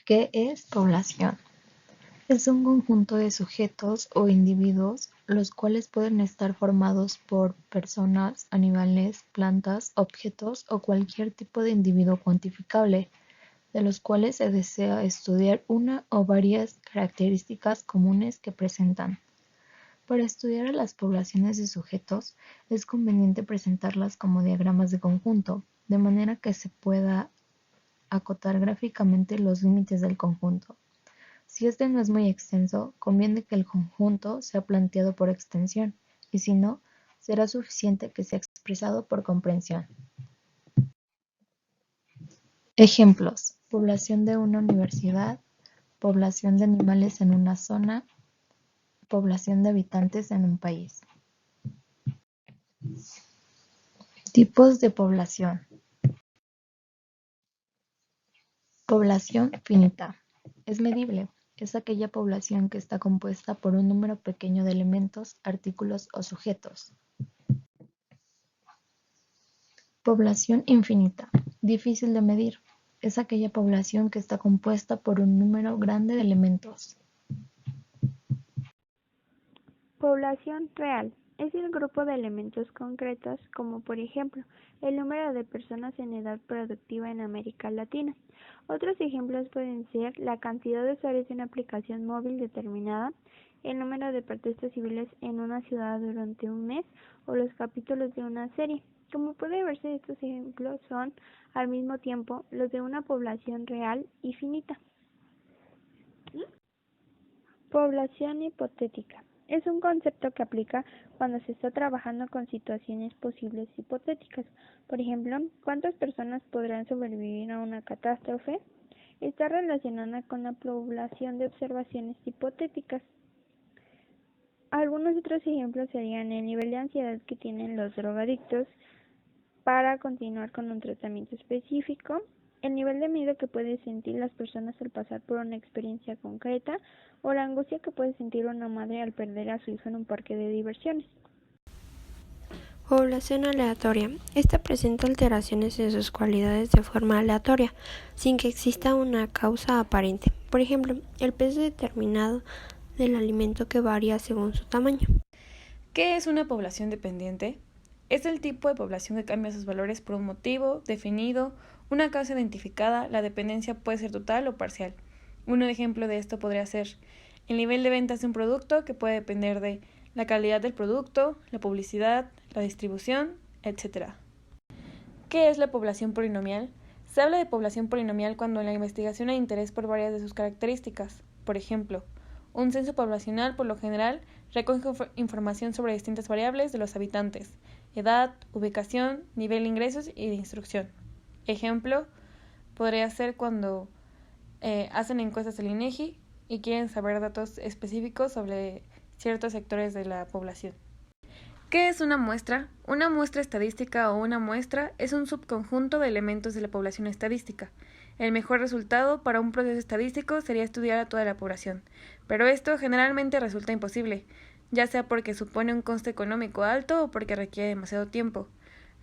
¿Qué es población? Es un conjunto de sujetos o individuos, los cuales pueden estar formados por personas, animales, plantas, objetos o cualquier tipo de individuo cuantificable, de los cuales se desea estudiar una o varias características comunes que presentan. Para estudiar a las poblaciones de sujetos, es conveniente presentarlas como diagramas de conjunto, de manera que se pueda acotar gráficamente los límites del conjunto. Si este no es muy extenso, conviene que el conjunto sea planteado por extensión, y si no, será suficiente que sea expresado por comprensión. Ejemplos: población de una universidad, población de animales en una zona, población de habitantes en un país. Tipos de población. Población finita. Es medible. Es aquella población que está compuesta por un número pequeño de elementos, artículos o sujetos. Población infinita. Difícil de medir. Es aquella población que está compuesta por un número grande de elementos. Población real. Es el grupo de elementos concretos, como por ejemplo, el número de personas en edad productiva en América Latina. Otros ejemplos pueden ser la cantidad de usuarios de una aplicación móvil determinada, el número de protestas civiles en una ciudad durante un mes o los capítulos de una serie. Como puede verse, estos ejemplos son, al mismo tiempo, los de una población real y finita. Población hipotética. Es un concepto que aplica cuando se está trabajando con situaciones posibles hipotéticas. Por ejemplo, ¿cuántas personas podrán sobrevivir a una catástrofe? Está relacionada con la población de observaciones hipotéticas. Algunos otros ejemplos serían el nivel de ansiedad que tienen los drogadictos para continuar con un tratamiento específico, el nivel de miedo que pueden sentir las personas al pasar por una experiencia concreta o la angustia que puede sentir una madre al perder a su hijo en un parque de diversiones. Población aleatoria. Esta presenta alteraciones en sus cualidades de forma aleatoria, sin que exista una causa aparente. Por ejemplo, el peso determinado del alimento que varía según su tamaño. ¿Qué es una población dependiente? Es el tipo de población que cambia sus valores por un motivo definido, una causa identificada. La dependencia puede ser total o parcial. Un ejemplo de esto podría ser el nivel de ventas de un producto, que puede depender de la calidad del producto, la publicidad, la distribución, etc. ¿Qué es la población polinomial? Se habla de población polinomial cuando en la investigación hay interés por varias de sus características. Por ejemplo, un censo poblacional, por lo general, recoge información sobre distintas variables de los habitantes: edad, ubicación, nivel de ingresos y de instrucción. Ejemplo, podría ser cuando hacen encuestas del INEGI y quieren saber datos específicos sobre ciertos sectores de la población. ¿Qué es una muestra? Una muestra estadística o una muestra es un subconjunto de elementos de la población estadística. El mejor resultado para un proceso estadístico sería estudiar a toda la población, pero esto generalmente resulta imposible, ya sea porque supone un coste económico alto o porque requiere demasiado tiempo.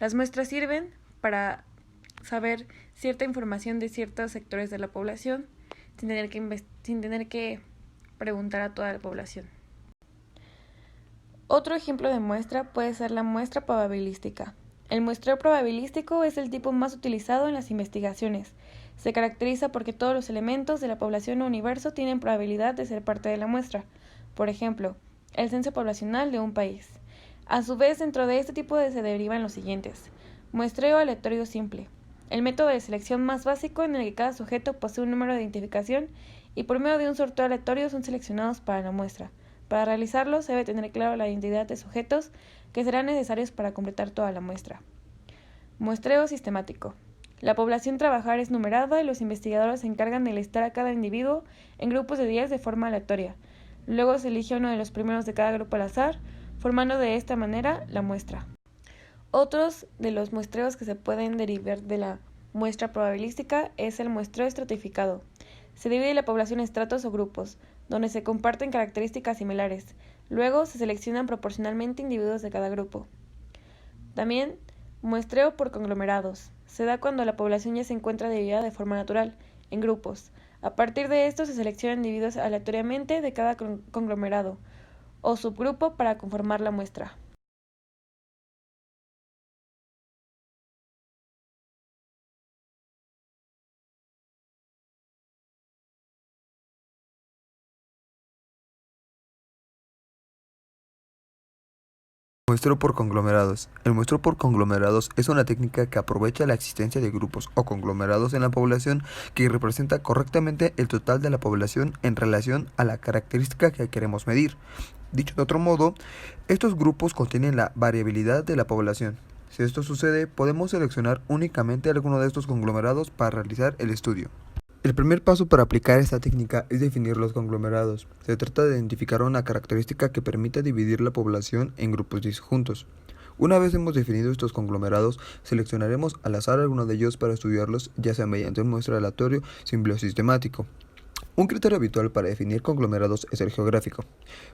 Las muestras sirven para saber cierta información de ciertos sectores de la población sin tener que preguntar a toda la población. Otro ejemplo de muestra puede ser la muestra probabilística. El muestreo probabilístico es el tipo más utilizado en las investigaciones. Se caracteriza porque todos los elementos de la población o universo tienen probabilidad de ser parte de la muestra. Por ejemplo, el censo poblacional de un país. A su vez, dentro de este tipo se derivan los siguientes: muestreo aleatorio simple, el método de selección más básico en el que cada sujeto posee un número de identificación y por medio de un sorteo aleatorio son seleccionados para la muestra. Para realizarlo se debe tener claro la identidad de sujetos que serán necesarios para completar toda la muestra. Muestreo sistemático. La población trabajar es numerada y los investigadores se encargan de listar a cada individuo en grupos de 10 de forma aleatoria. Luego se elige uno de los primeros de cada grupo al azar, formando de esta manera la muestra. Otros de los muestreos que se pueden derivar de la muestra probabilística es el muestreo estratificado. Se divide la población en estratos o grupos, donde se comparten características similares. Luego se seleccionan proporcionalmente individuos de cada grupo. También, muestreo por conglomerados. Se da cuando la población ya se encuentra dividida de forma natural, en grupos. A partir de esto se seleccionan individuos aleatoriamente de cada conglomerado o subgrupo para conformar la muestra. Muestreo por conglomerados. El muestreo por conglomerados es una técnica que aprovecha la existencia de grupos o conglomerados en la población que representa correctamente el total de la población en relación a la característica que queremos medir. Dicho de otro modo, estos grupos contienen la variabilidad de la población. Si esto sucede, podemos seleccionar únicamente alguno de estos conglomerados para realizar el estudio. El primer paso para aplicar esta técnica es definir los conglomerados. Se trata de identificar una característica que permita dividir la población en grupos disjuntos. Una vez hemos definido estos conglomerados, seleccionaremos al azar alguno de ellos para estudiarlos, ya sea mediante un muestreo aleatorio, simple o sistemático. Un criterio habitual para definir conglomerados es el geográfico.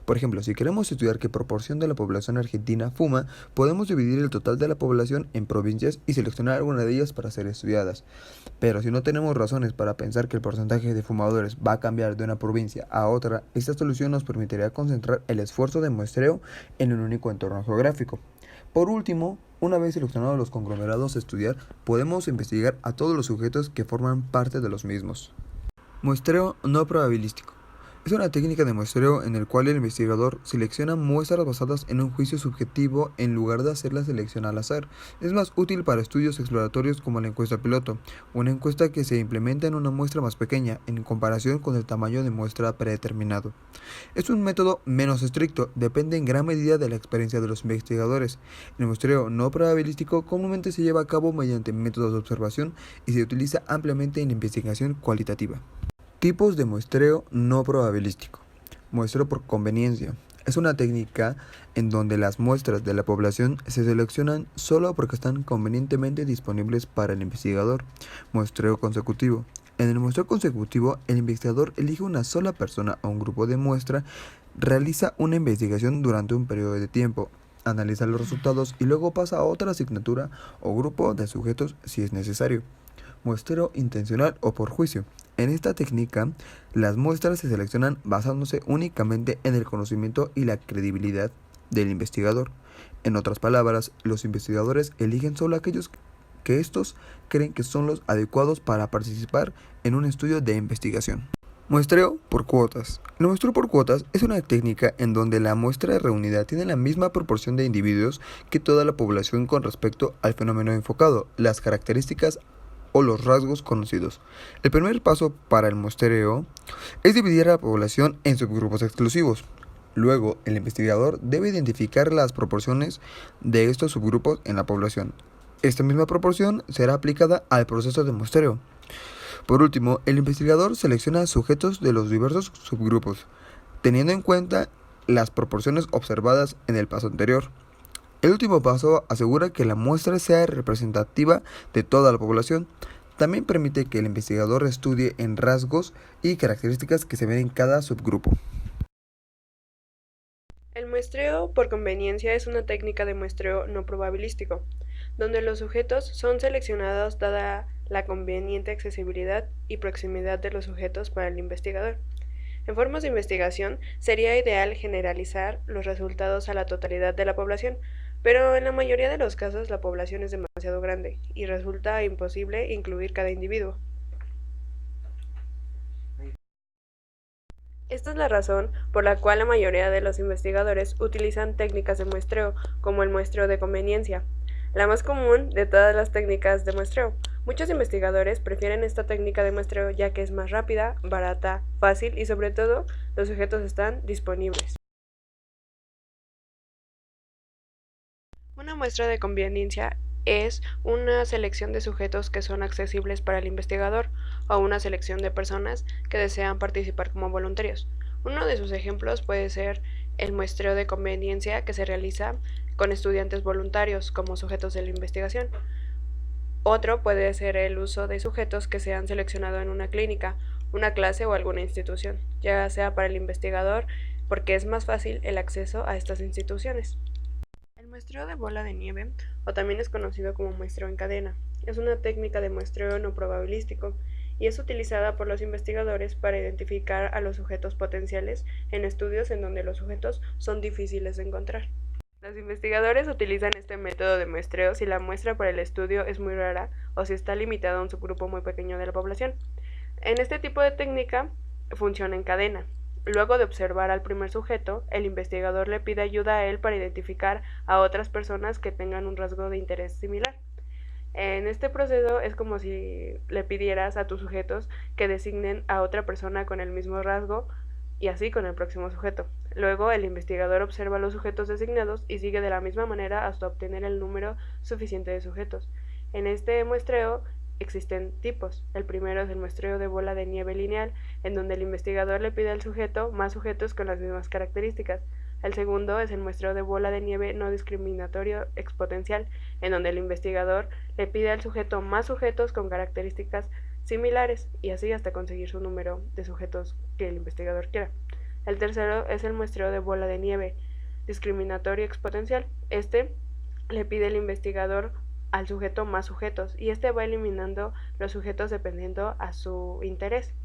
Por ejemplo, si queremos estudiar qué proporción de la población argentina fuma, podemos dividir el total de la población en provincias y seleccionar alguna de ellas para ser estudiadas. Pero si no tenemos razones para pensar que el porcentaje de fumadores va a cambiar de una provincia a otra, esta solución nos permitiría concentrar el esfuerzo de muestreo en un único entorno geográfico. Por último, una vez seleccionados los conglomerados a estudiar, podemos investigar a todos los sujetos que forman parte de los mismos. Muestreo no probabilístico. Es una técnica de muestreo en el cual el investigador selecciona muestras basadas en un juicio subjetivo en lugar de hacer la selección al azar. Es más útil para estudios exploratorios como la encuesta piloto, una encuesta que se implementa en una muestra más pequeña en comparación con el tamaño de muestra predeterminado. Es un método menos estricto, depende en gran medida de la experiencia de los investigadores. El muestreo no probabilístico comúnmente se lleva a cabo mediante métodos de observación y se utiliza ampliamente en investigación cualitativa. Tipos de muestreo no probabilístico. Muestreo por conveniencia. Es una técnica en donde las muestras de la población se seleccionan solo porque están convenientemente disponibles para el investigador. Muestreo consecutivo. En el muestreo consecutivo, el investigador elige una sola persona o un grupo de muestra, realiza una investigación durante un periodo de tiempo, analiza los resultados y luego pasa a otra asignatura o grupo de sujetos si es necesario. Muestreo intencional o por juicio. En esta técnica, las muestras se seleccionan basándose únicamente en el conocimiento y la credibilidad del investigador. En otras palabras, los investigadores eligen solo aquellos que estos creen que son los adecuados para participar en un estudio de investigación. Muestreo por cuotas. El muestreo por cuotas es una técnica en donde la muestra reunida tiene la misma proporción de individuos que toda la población con respecto al fenómeno enfocado, las características o los rasgos conocidos. El primer paso para el muestreo es dividir a la población en subgrupos exclusivos. Luego, el investigador debe identificar las proporciones de estos subgrupos en la población. Esta misma proporción será aplicada al proceso de muestreo. Por último, el investigador selecciona sujetos de los diversos subgrupos, teniendo en cuenta las proporciones observadas en el paso anterior. El último paso asegura que la muestra sea representativa de toda la población. También permite que el investigador estudie en rasgos y características que se ven en cada subgrupo. El muestreo por conveniencia es una técnica de muestreo no probabilístico, donde los sujetos son seleccionados dada la conveniente accesibilidad y proximidad de los sujetos para el investigador. En formas de investigación, sería ideal generalizar los resultados a la totalidad de la población, pero en la mayoría de los casos la población es demasiado grande y resulta imposible incluir cada individuo. Esta es la razón por la cual la mayoría de los investigadores utilizan técnicas de muestreo, como el muestreo de conveniencia, la más común de todas las técnicas de muestreo. Muchos investigadores prefieren esta técnica de muestreo ya que es más rápida, barata, fácil y sobre todo los sujetos están disponibles. Una muestra de conveniencia es una selección de sujetos que son accesibles para el investigador o una selección de personas que desean participar como voluntarios. Uno de sus ejemplos puede ser el muestreo de conveniencia que se realiza con estudiantes voluntarios como sujetos de la investigación. Otro puede ser el uso de sujetos que se han seleccionado en una clínica, una clase o alguna institución, ya sea para el investigador porque es más fácil el acceso a estas instituciones. El muestreo de bola de nieve, o también es conocido como muestreo en cadena, es una técnica de muestreo no probabilístico y es utilizada por los investigadores para identificar a los sujetos potenciales en estudios en donde los sujetos son difíciles de encontrar. Los investigadores utilizan este método de muestreo si la muestra para el estudio es muy rara o si está limitada a un subgrupo muy pequeño de la población. En este tipo de técnica funciona en cadena. Luego de observar al primer sujeto, el investigador le pide ayuda a él para identificar a otras personas que tengan un rasgo de interés similar. En este proceso es como si le pidieras a tus sujetos que designen a otra persona con el mismo rasgo y así con el próximo sujeto. Luego el investigador observa a los sujetos designados y sigue de la misma manera hasta obtener el número suficiente de sujetos. En este muestreo existen tipos. El primero es el muestreo de bola de nieve lineal, en donde el investigador le pide al sujeto más sujetos con las mismas características. El segundo es el muestreo de bola de nieve no discriminatorio exponencial, en donde el investigador le pide al sujeto más sujetos con características similares y así hasta conseguir su número de sujetos que el investigador quiera. El tercero es el muestreo de bola de nieve discriminatorio exponencial. Este le pide al investigador al sujeto más sujetos y este va eliminando los sujetos dependiendo a su interés.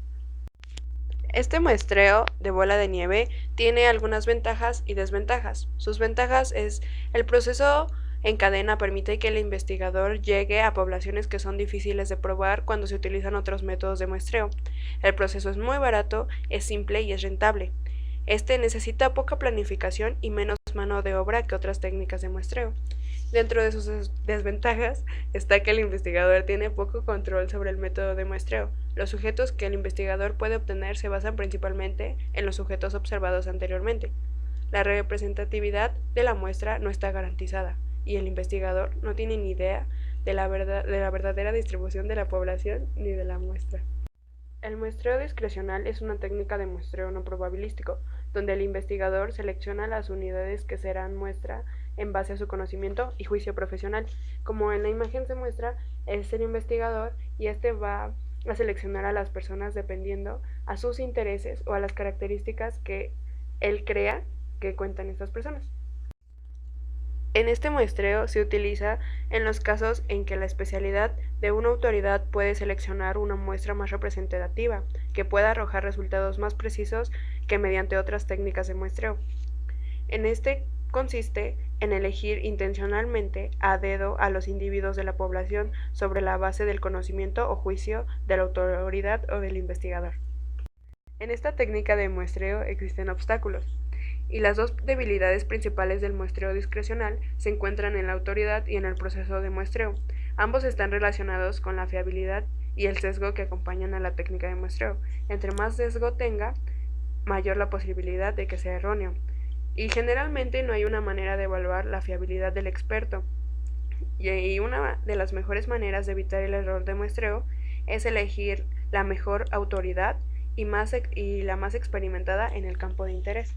Este muestreo de bola de nieve tiene algunas ventajas y desventajas. Sus ventajas es el proceso en cadena permite que el investigador llegue a poblaciones que son difíciles de probar cuando se utilizan otros métodos de muestreo. El proceso es muy barato, es simple y es rentable. Este necesita poca planificación y menos mano de obra que otras técnicas de muestreo. Dentro de sus desventajas está que el investigador tiene poco control sobre el método de muestreo. Los sujetos que el investigador puede obtener se basan principalmente en los sujetos observados anteriormente. La representatividad de la muestra no está garantizada y el investigador no tiene ni idea de la verdadera distribución de la población ni de la muestra. El muestreo discrecional es una técnica de muestreo no probabilístico, donde el investigador selecciona las unidades que serán muestra en base a su conocimiento y juicio profesional. Como en la imagen se muestra, es el investigador y este va a seleccionar a las personas dependiendo a sus intereses o a las características que él crea que cuentan estas personas. En este muestreo se utiliza en los casos en que la especialidad de una autoridad puede seleccionar una muestra más representativa, que pueda arrojar resultados más precisos que mediante otras técnicas de muestreo. En este consiste en elegir intencionalmente a dedo a los individuos de la población sobre la base del conocimiento o juicio de la autoridad o del investigador. En esta técnica de muestreo existen obstáculos, y las dos debilidades principales del muestreo discrecional se encuentran en la autoridad y en el proceso de muestreo. Ambos están relacionados con la fiabilidad y el sesgo que acompañan a la técnica de muestreo. Entre más sesgo tenga, mayor la posibilidad de que sea erróneo. Y generalmente no hay una manera de evaluar la fiabilidad del experto. Y una de las mejores maneras de evitar el error de muestreo es elegir la mejor autoridad y la más experimentada en el campo de interés.